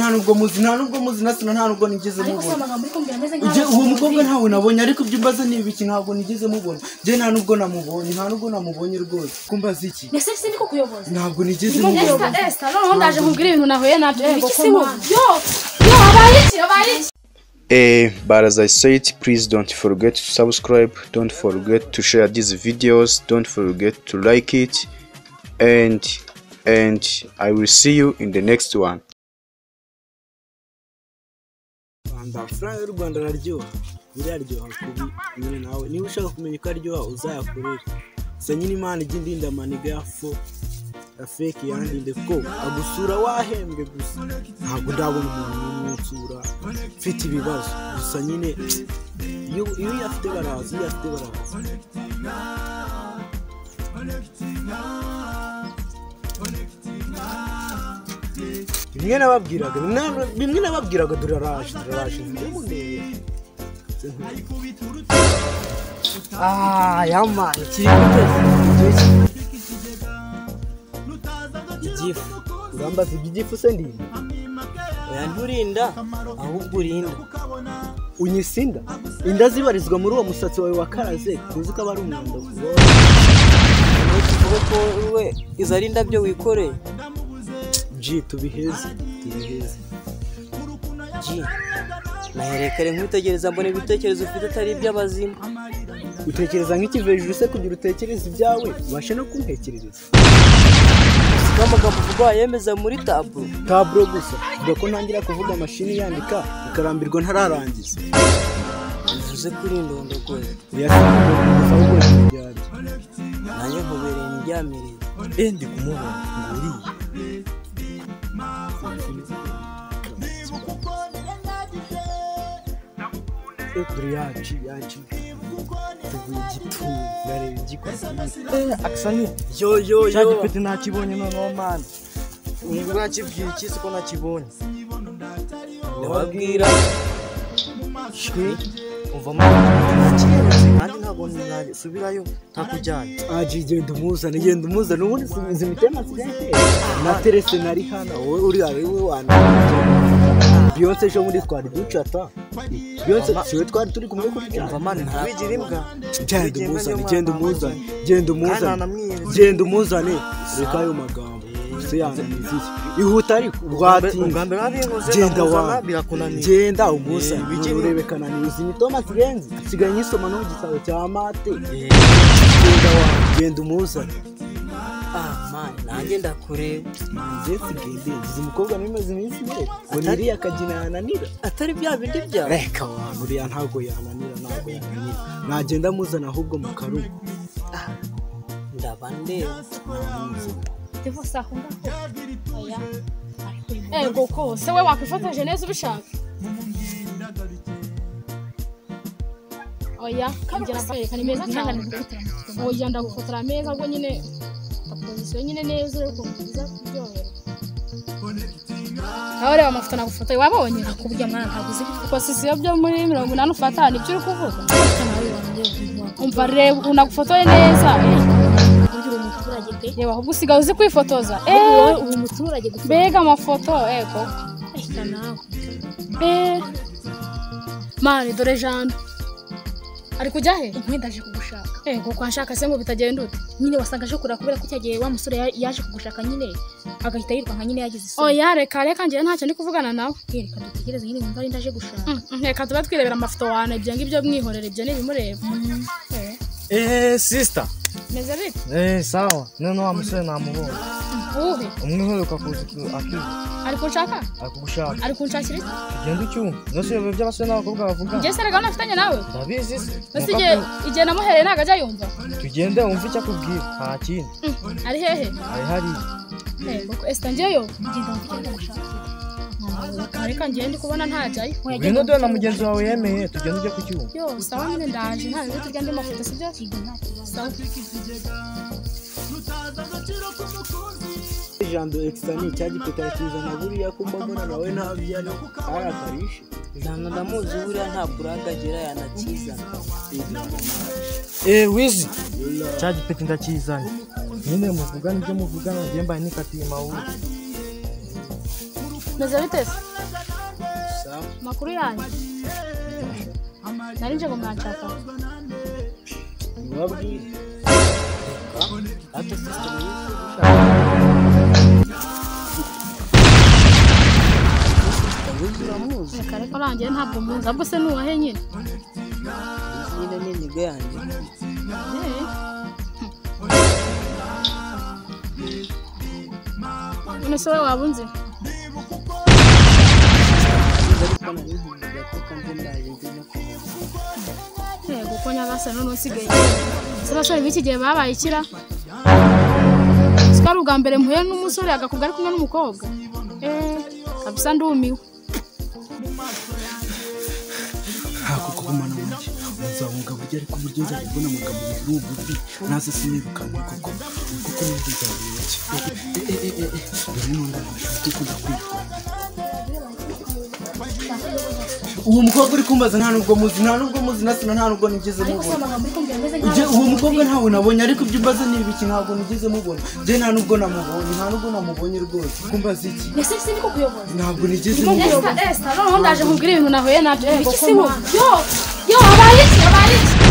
nta nubwo muzi nasina nta nubwo nigeze mubona uwo mukobwa ntawe nabonye ariko ibyo mbaza ni ibiki ntabwo nigeze mubona je nta nubwo namubonye rwose kumbaza iki nese sindiko kuyoboza ntabwo nigeze mubona no ndaje nkubwira ibintu nahuye nabyo yo abayiki but as I said, please don't forget to subscribe, don't forget to share these videos, don't forget to like it, and I will see you in the next one. Amafaranga y'u Rwanda araryoha biraryoha kubi nyine nawe niba ushaka kumenya ko aryoha uzayakorera se nyine Imana ijya indinda amaniga ya fake yandinde ko agusura wahembwe gusa ntabwo ndabona umuntu n'unsura mfite ibibazo gusa nyine iyo yafite baraza bimwe nababwiraga duraraje yamani igifu urambaza igifu se ndi oyandurinda ahubwo urinda unyisinda inda zibarizwa muri uwo musatsi wawe wakaraze kuzi ko bari umwanda kuko we izari ndabyo wikoreye tubiheze naherekere nk'utegereza mbone ibitekerezo ufite atari iby'abazima utekereza nk'ikivejuru se kugira utekereza ibyawe ubashe no kuntekerereza amagambo uvuga yemeza muri taburo gusa ubwo ko ntangira kuvuga mashini yandika ikarambirwa ntararangiza bivuze kuri indondogoye nanjye nkubereye imijyamirire ndi kumubona nguriye yaci Aksani yo cyagipete nakibonye noneho man ngura kibwiye iki ko nakibonye nababwira shwe umva kandi ntabwo nasubirayo ntakujyanye genda umuzane ubundi sinzi imitema sigaye na Terese nari hano wowe uri we wana Beyonce ejo muri twari ducata Beyonce siwe twari turi kumwe kuri umva man ntabigira imbwa genda umuzane reka ayo magambo se yananiza ihuta ariko bwatinga genda umuzane urebekana nizi imitoma sigaye nyisoma no gisabo cya mate genda umuzane man nanjye ndakure ngize umukobwa n'imaze iminsi mbere ngo niriya akagina yananira atari bya bindi bya reka buriya ntabwo yananira nagenda muzana ahubwo mu karugo ndabandeba Devo saho ngaho goko se we wakwifotoje neza ubishaka oya kangira ni meza cyane oya ndagufotora meza ubwo nyine position nyine neza ariko nziza kuryohera Ahora amafoto nagufotoye wabonye akubye mwana ntaguze position byo muri 80 ufata nibyo uri kuvuga umva reba unagufotoye neza Yewe ahubwo usigaye uzi kwifotoza ubu muturage bega amafoto ego mani dore Jean ari kujya he nkwendaje kugushaka ego kwanshaka se ngo bitagenda ute nyine wasanga aje kura kubera ko cyagiye wa musore yaje kugushaka nyine agahita yiruka nka nyine yagize isoni oya reka ngiye ntacyo ndi kuvugana nawe reka dutegereze nyine ngo ari ndaje gushaka reka tuba twirebera amafoto wane ibyo ngibyo mwihorere ibyo ni bimureba sister meze bite sawa none wa musore namubonye uhe umwiheruka kuza akiza ari kunshaka akugushaka ari kunshakira iki genda ucyumva nose by'abasore n'abakobwa bavuga ngiye se rega nafitanye nawe ndabizi nose igihe namuhereye ntago ajya yumva tugende wumve icyo akubwira nta kindi ari hehe ari hari boko estangiyeyo ngenda mugenda gushaka reka ngende kubona ntajyayo ngwino dore na mugenzi wawe yemeye tugende ujye ku cyuma yo sawa nyine ndaje nta nzi turya andi mafoto sibyo sawa ijambo extani cyagipeta kizana buriya ko mbona nawe ntabyano arakarishe Zana ndamuzi buriya nta buragagira yanakizana wizi cyagipeta ndakizanye nyine muvugana ibyo muvugana ngiye mbaye nikatiye mawuri meze bite se? Sawa. Makuru yanyu nari nje ngo mwanshaka. Wabwi. Ate system y'isi. Kare ko rangiye ntabwo munzi ahubwo se nuwahe nyine? nyine ni niga yanjye None se wowe waba unzi? Kuko nyabasa none usigaye se basore b'iki gihe babaye ikira sikari ubwa mbere mpuye n'umusore agakubwa ari kumwe n'umukobwa kabisa ndumiwe Kuko kumana wanjye uzahunga burya ariko buryo nza kubona amagambo y'ububi naze sinirukanye kuko n'ibyo byabaye dore none ndashaka kwitwa uwo mukobwa uri kumbaza nta nubwo muzi nasina nta nubwo nigeze mubona uwo mukobwa ntawe nabonye ariko ibyo mbaza ni ibiki ntabwo nigeze mubona je nta nubwo namubonye rwose kumbaza iki ese siniko kuyoboza ntabwo nigeze mubona Esther none ndaje nkubwira ibintu nahuye nabyo yo abaye iki